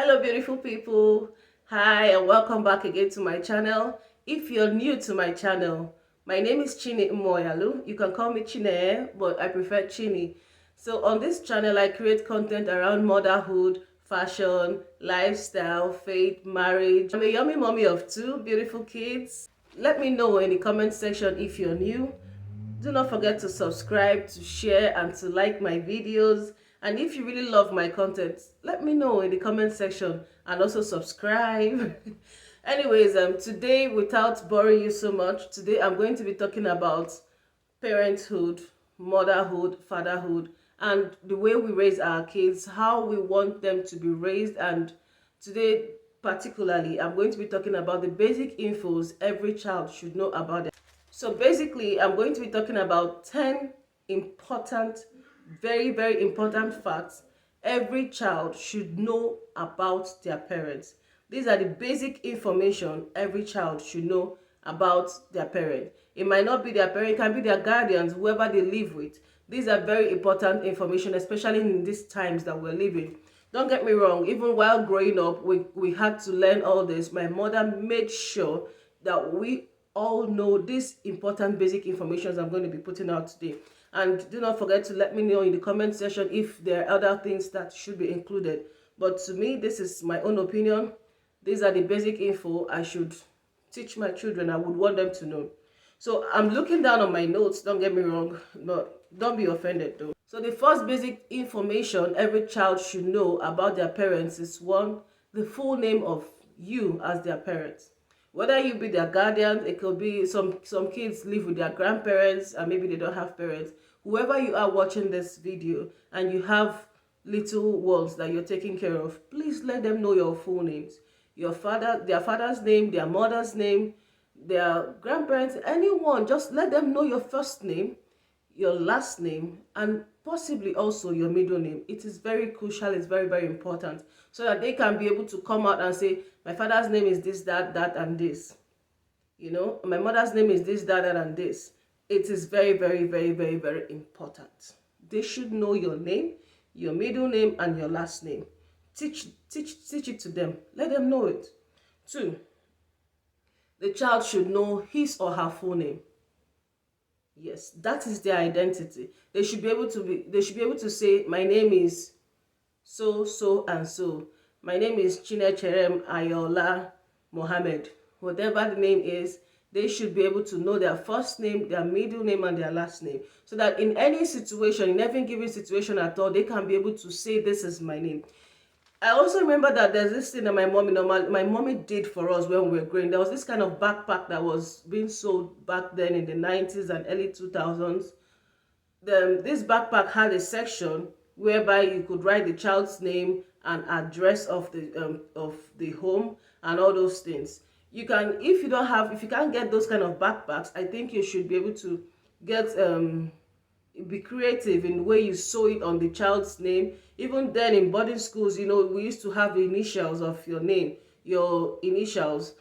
Hello beautiful people, hi and welcome back again to my channel. If you're new to my channel, my name is Chini Umoyalu. You can call me Chine, but I prefer Chini. So on this channel I create content around motherhood, fashion, lifestyle, faith, marriage. I'm a yummy mommy of two beautiful kids. Let me know in the comment section if you're new. Do not forget to subscribe, to share, and to like my videos. And if you really love my content, let me know in the comment section and also subscribe. Anyways, today, without boring you so much, today I'm going to be talking about parenthood, motherhood, fatherhood, and the way we raise our kids, how we want them to be raised. And today, particularly, I'm going to be talking about the basic infos every child should know about them. So basically, I'm going to be talking about 10 important, very, very important facts every child should know about their parents. These are the basic information every child should know about their parent. It might not be their parent, it can be their guardians, whoever they live with. These are very important information, especially in these times that we're living. Don't get me wrong, even while growing up, we had to learn all this. My mother made sure that we all know these important basic information I'm going to be putting out today. And do not forget to let me know in the comment section if there are other things that should be included. But to me, this is my own opinion. These are the basic info I should teach my children. I would want them to know. So I'm looking down on my notes, don't get me wrong, but don't be offended though. So the first basic information every child should know about their parents is one, the full name of you as their parents. Whether you be their guardian, it could be some kids live with their grandparents and maybe they don't have parents. Whoever you are watching this video and you have little ones that you're taking care of, please let them know your full names. Your father, their father's name, their mother's name, their grandparents, anyone, just let them know your first name, your last name, and possibly also your middle name. It is very crucial, it's very, very important, so that they can be able to come out and say, my father's name is this, that, and this. You know, my mother's name is this, that, and this. It is very, very, very, very, very important. They should know your name, your middle name, and your last name. Teach it to them. Let them know it. Two, the child should know his or her full name. Yes, that is their identity. They should be able to say, my name is so and so. My name is Chinecherem Ayola Mohammed. Whatever the name is, they should be able to know their first name, their middle name, and their last name. So that in any situation, in every given situation at all, they can be able to say, this is my name. I also remember that there's this thing that my mommy did for us when we were growing. There was this kind of backpack that was being sold back then in the 90s and early 2000s. This backpack had a section whereby you could write the child's name and address of the home and all those things. You can, if you can't get those kind of backpacks, I think you should be able to get be creative in the way you sew it on the child's name. Even then in boarding schools, you know, we used to have the initials of your name, your initials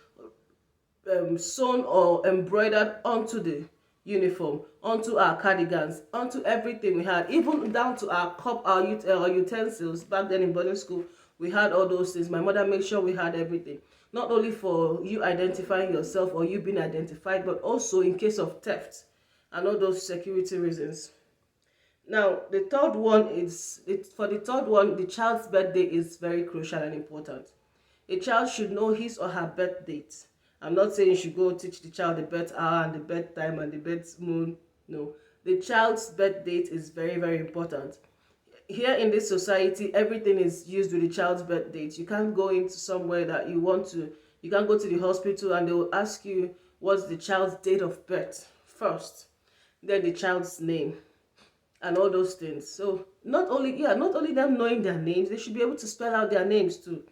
sewn or embroidered onto the uniform, onto our cardigans, onto everything we had, even down to our cup, our utensils. Back then in boarding school, we had all those things. My mother made sure we had everything, not only for you identifying yourself or you being identified, but also in case of theft and all those security reasons. Now, the third one is, the child's birthday is very crucial and important. A child should know his or her birth date. I'm not saying you should go teach the child the birth hour and the birth time and the birth moon. No, the child's birth date is very, very important. Here in this society, everything is used with the child's birth date. You can't go into somewhere that you can't go to the hospital and they will ask you what's the child's date of birth first, then the child's name and all those things. So not only them knowing their names, they should be able to spell out their names too.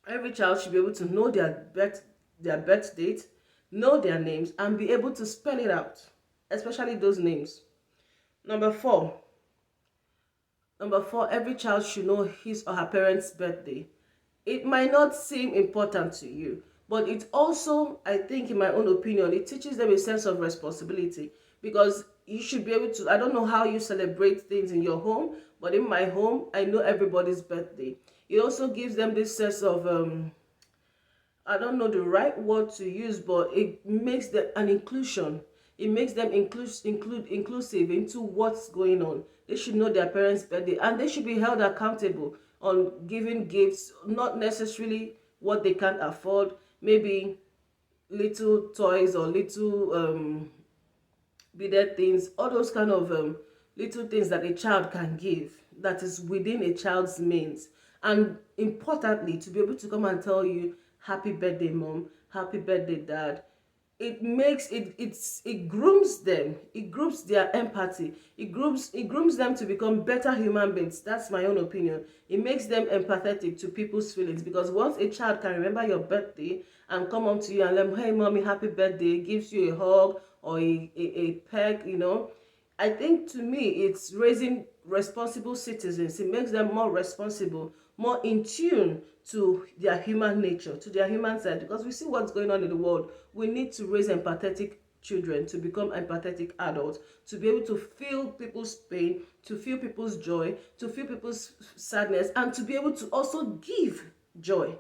Every child should be able to know their birth date, know their names, and be able to spell it out, especially those names. Number four, every child should know his or her parents' birthday. It might not seem important to you, but it also, I think, in my own opinion, it teaches them a sense of responsibility, because you should be able to, I don't know how you celebrate things in your home, but in my home, I know everybody's birthday. It also gives them this sense of I don't know the right word to use, but it makes them an inclusion. It makes them inclusive into what's going on. They should know their parents' birthday, and they should be held accountable on giving gifts, not necessarily what they can't afford. Maybe little toys or little beaded things, all those kind of little things that a child can give that is within a child's means. And importantly, to be able to come and tell you, happy birthday, mom, happy birthday, dad, it makes it grooms them, it grooms their empathy, it grooms them to become better human beings. That's my own opinion. It makes them empathetic to people's feelings, because once a child can remember your birthday and come up to you and let, hey mommy, happy birthday, gives you a hug or a peck, I think, to me, it's raising responsible citizens. It makes them more responsible, more in tune to their human nature, to their human side, because we see what's going on in the world. We need to raise empathetic children to become empathetic adults, to be able to feel people's pain, to feel people's joy, to feel people's sadness, and to be able to also give joy.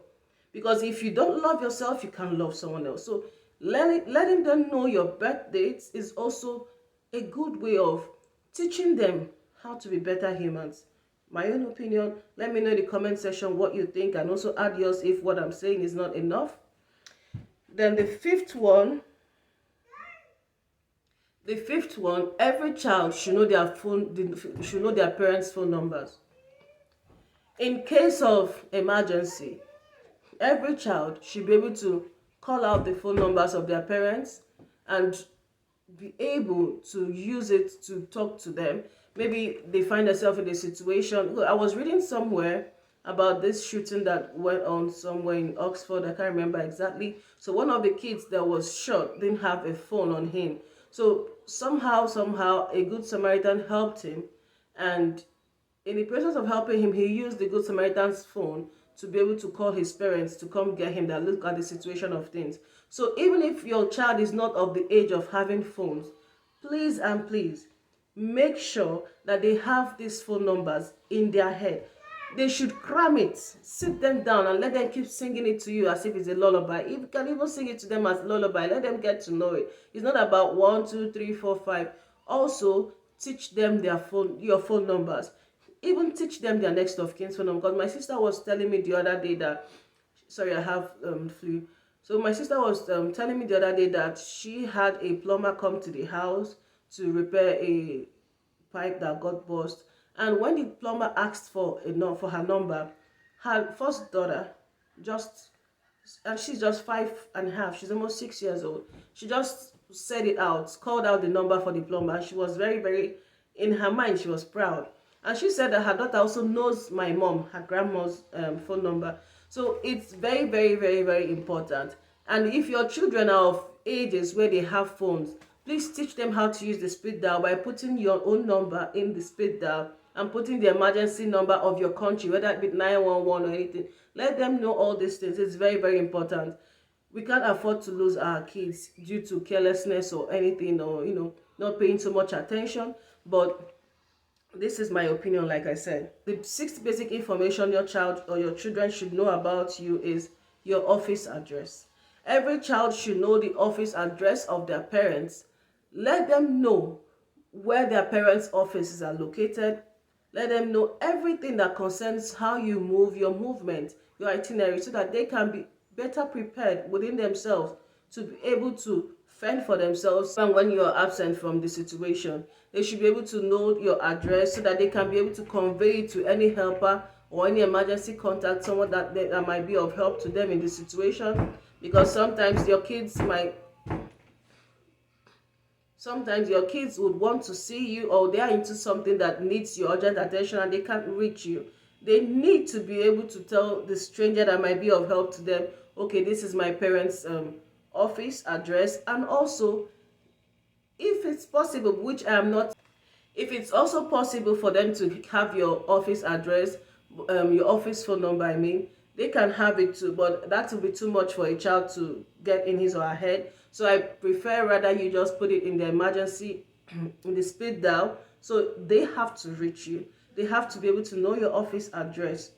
Because if you don't love yourself, you can't love someone else. So letting them know your birth dates is also a good way of teaching them how to be better humans. My own opinion. Let me know in the comment section what you think, and also add yours if what I'm saying is not enough. Then the fifth one, every child should know their should know their parents' phone numbers. In case of emergency, every child should be able to call out the phone numbers of their parents and be able to use it to talk to them. Maybe they find themselves in a situation. I was reading somewhere about this shooting that went on somewhere in Oxford. I can't remember exactly. So one of the kids that was shot didn't have a phone on him. So somehow, a good Samaritan helped him, and in the process of helping him, he used the Good Samaritan's phone to be able to call his parents to come get him, that look at the situation of things. So even if your child is not of the age of having phones, please and please make sure that they have these phone numbers in their head. They should cram it, sit them down and let them keep singing it to you as if it's a lullaby. If you can even sing it to them as lullaby, let them get to know it. It's not about 1, 2, 3, 4, 5. Also, teach them your phone numbers. Even teach them their next of kin's phone number. Because my sister was telling me the other day that, sorry, I have flu. So my sister was telling me the other day that she had a plumber come to the house to repair a pipe that got burst. And when the plumber asked for her number, her first daughter just, and she's just 5.5, she's almost 6 years old. She just said it out, called out the number for the plumber. She was very, very, in her mind, she was proud. And she said that her daughter also knows my mom, her grandma's phone number. So it's very, very, very, very important. And if your children are of ages where they have phones, please teach them how to use the speed dial by putting your own number in the speed dial and putting the emergency number of your country, whether it be 911 or anything. Let them know all these things. It's very, very important. We can't afford to lose our kids due to carelessness or anything, or not paying so much attention. But this is my opinion. Like I said, the sixth basic information your child or your children should know about you is your office address. Every child should know the office address of their parents. Let them know where their parents' offices are located. Let them know everything that concerns how you move, your movement, your itinerary, so that they can be better prepared within themselves to be able to fend for themselves. And when you are absent from the situation, they should be able to know your address so that they can be able to convey it to any helper or any emergency contact, someone that might be of help to them in the situation. Because sometimes your kids would want to see you, or they are into something that needs your urgent attention and they can't reach you. They need to be able to tell the stranger that might be of help to them, okay, this is my parents' office address. And also, if it's possible, which I am not, if it's also possible for them to have your office address, your office phone number, I mean, they can have it too, but that will be too much for a child to get in his or her head. So I prefer rather you just put it in the emergency, in the speed dial, so they have to reach you. They have to be able to know your office address.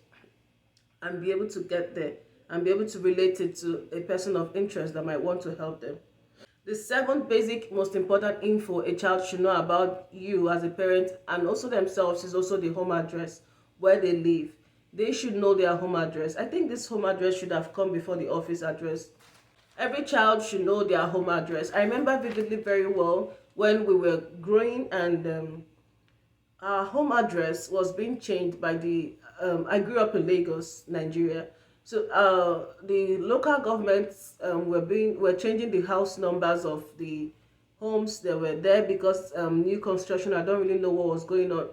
and be able to get there and be able to relate it to a person of interest that might want to help them. The seventh basic most important info a child should know about you as a parent and also themselves is also the home address where they live. They should know their home address. I think this home address should have come before the office address. Every child should know their home address. I remember vividly very well when we were growing and our home address was being changed by the I grew up in Lagos, Nigeria. So the local governments were changing the house numbers of the homes that were there because new construction. I don't really know what was going on.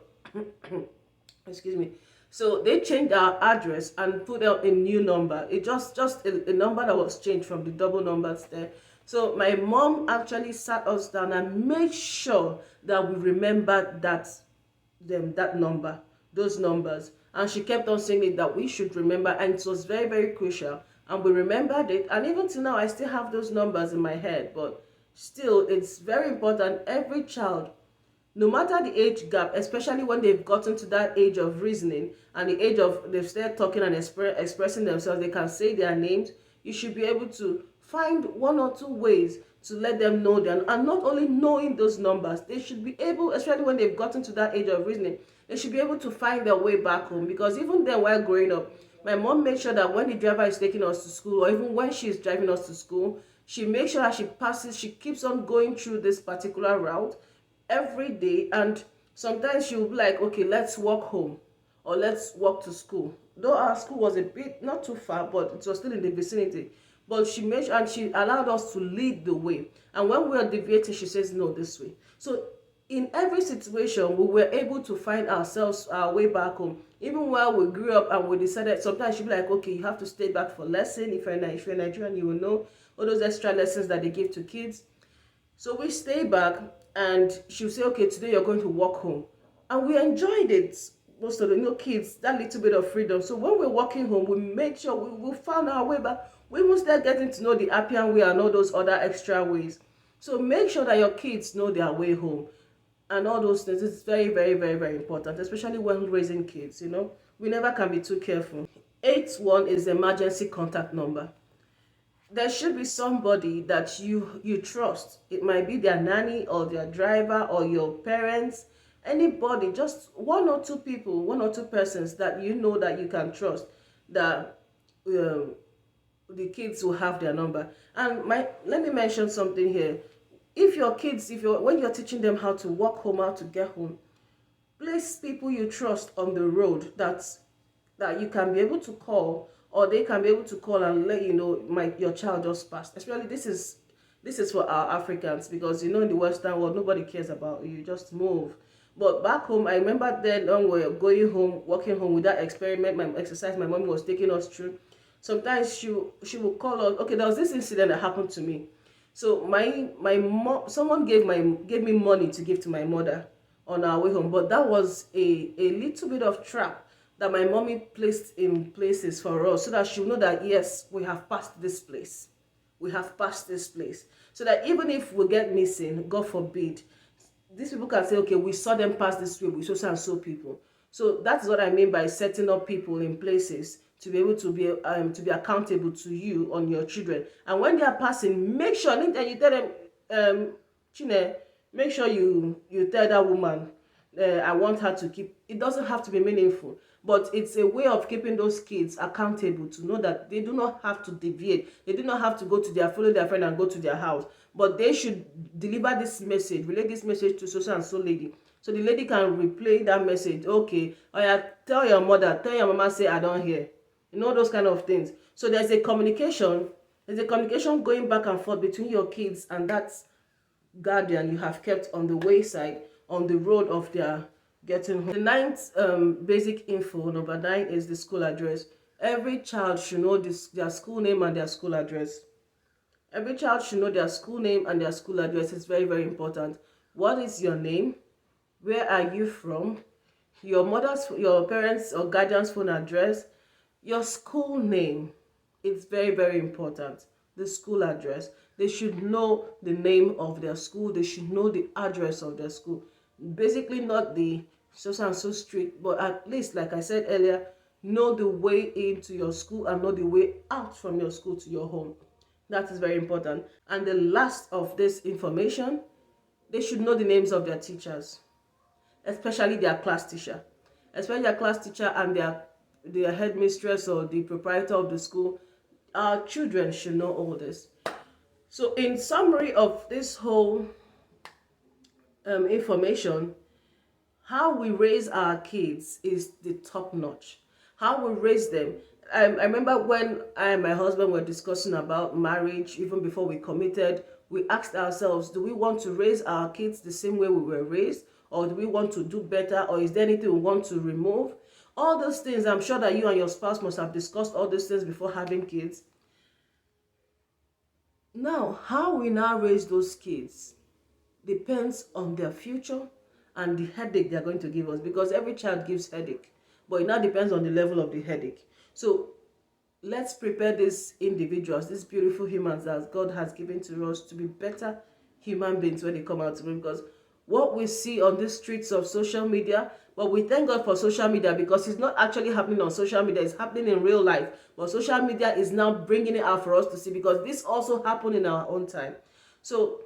Excuse me. So they changed our address and put out a new number. It just a number that was changed from the double numbers there. So my mom actually sat us down and made sure that we remembered that number, those numbers, and she kept on saying it that we should remember, and it was very, very crucial, and we remembered it, and even till now I still have those numbers in my head. But still, it's very important. Every child, no matter the age gap, especially when they've gotten to that age of reasoning and the age of they've started talking and expressing themselves, they can say their names. You should be able to find one or two ways to let them know them. And not only knowing those numbers, they should be able, especially when they've gotten to that age of reasoning, they should be able to find their way back home. Because even then, while growing up, my mom makes sure that when the driver is taking us to school, or even when she's driving us to school, she makes sure that she keeps on going through this particular route every day. And sometimes she will be like, okay, let's walk home or let's walk to school. Though our school was a bit not too far, but it was still in the vicinity. But she made and she allowed us to lead the way. And when we were deviating, she says, no, this way. So in every situation, we were able to find ourselves our way back home. Even while we grew up and we decided, sometimes she'd be like, okay, you have to stay back for lesson. If you're Nigerian, you will know all those extra lessons that they give to kids. So we stay back and she'll say, okay, today you're going to walk home. And we enjoyed it. Most of the kids, that little bit of freedom. So when we're walking home, we made sure we found our way back. We will start getting to know the Appian way and all those other extra ways. So make sure that your kids know their way home and all those things. It's very, very, very, very important, especially when raising kids. We never can be too careful. Eighth one is the emergency contact number. There should be somebody that you trust. It might be their nanny or their driver or your parents, anybody, just one or two people, one or two persons that you know that you can trust, that the kids will have their number. And let me mention something here. If your kids, when you're teaching them how to walk home, how to get home, place people you trust on the road that you can be able to call, or they can be able to call and let you know your child just passed. Especially this is for our Africans, because in the Western world nobody cares about you, just move. But back home, I remember then when we were going home, walking home with that experiment, my exercise my mom was taking us through. Sometimes she would call us. Okay, there was this incident that happened to me. So my mom, someone gave me money to give to my mother on our way home, but that was a little bit of trap that my mommy placed in places for us, so that she'll know that yes, we have passed this place. We have passed this place. So that even if we get missing, God forbid, these people can say, okay, we saw them pass this way, we saw so and so people. So that's what I mean by setting up people in places to be able to be accountable to you on your children. And when they are passing, make sure that you tell them, Chine, make sure you tell that woman, I want her to keep. It doesn't have to be meaningful, but it's a way of keeping those kids accountable to know that they do not have to deviate. They do not have to follow their friend and go to their house, but they should deliver this message, relay this message to so and so lady. So the lady can replay that message. Okay, tell your mother, tell your mama, say I don't hear. Those kind of things. So there's a communication going back and forth between your kids and that guardian you have kept on the wayside, on the road of their getting home. The ninth basic info, number 9, is the school address. Every child should know their school name and their school address. Every child should know their school name and their school address. It's very, very important. What is your name? Where are you from? Your parents' or guardian's phone address. Your school name. It's very, very important. The school address. They should know the name of their school. They should know the address of their school. Basically not the so and so street, but at least, like I said earlier, know the way into your school and know the way out from your school to your home. That is very important. And the last of this information, they should know the names of their teachers, especially their class teacher, especially their class teacher and their headmistress or the proprietor of the school. Our children should know all this. So in summary of this whole information, how we raise our kids is the top notch. How we raise them. I remember when I and my husband were discussing about marriage, even before we committed, we asked ourselves, do we want to raise our kids the same way we were raised? Or do we want to do better? Or is there anything we want to remove? All those things, I'm sure that you and your spouse must have discussed all those things before having kids. Now, how we now raise those kids depends on their future and the headache they're going to give us, because every child gives headache, but it now depends on the level of the headache. So let's prepare these individuals, these beautiful humans that God has given to us, to be better human beings when they come out to me. Because what we see on the streets of social media, but we thank God for social media, because it's not actually happening on social media, it's happening in real life. But social media is now bringing it out for us to see, because this also happened in our own time. So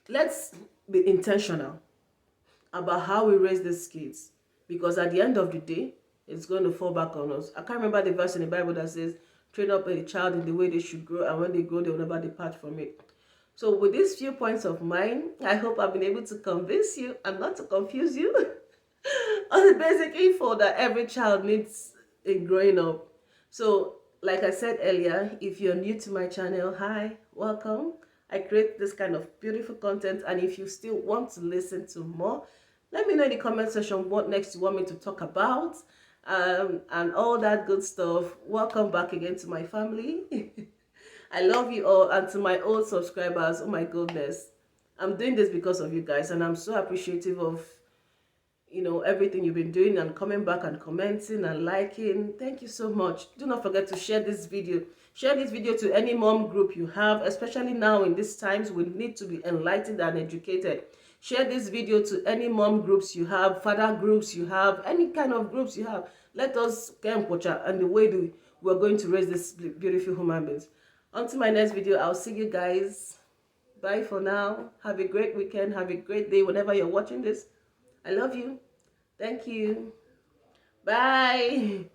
let's be intentional about how we raise these kids, because at the end of the day, it's going to fall back on us. I can't remember the verse in the Bible that says, train up a child in the way they should grow, and when they grow, they will never depart from it. So with these few points of mine, I hope I've been able to convince you and not to confuse you on the basic info that every child needs in growing up. So like I said earlier, if you're new to my channel, hi, welcome. I create this kind of beautiful content, and if you still want to listen to more, let me know in the comment section what next you want me to talk about, and all that good stuff. Welcome back again to my family. I love you all, and to my old subscribers, oh my goodness, I'm doing this because of you guys, and I'm so appreciative of everything you've been doing and coming back and commenting and liking. Thank you so much. Do not forget to share this video. Share this video to any mom group you have, especially now in these times we need to be enlightened and educated. Share this video to any mom groups you have, father groups you have, any kind of groups you have. Let us get and the way we're going to raise these beautiful human beings. Until my next video, I'll see you guys. Bye for now. Have a great weekend. Have a great day whenever you're watching this. I love you. Thank you. Bye.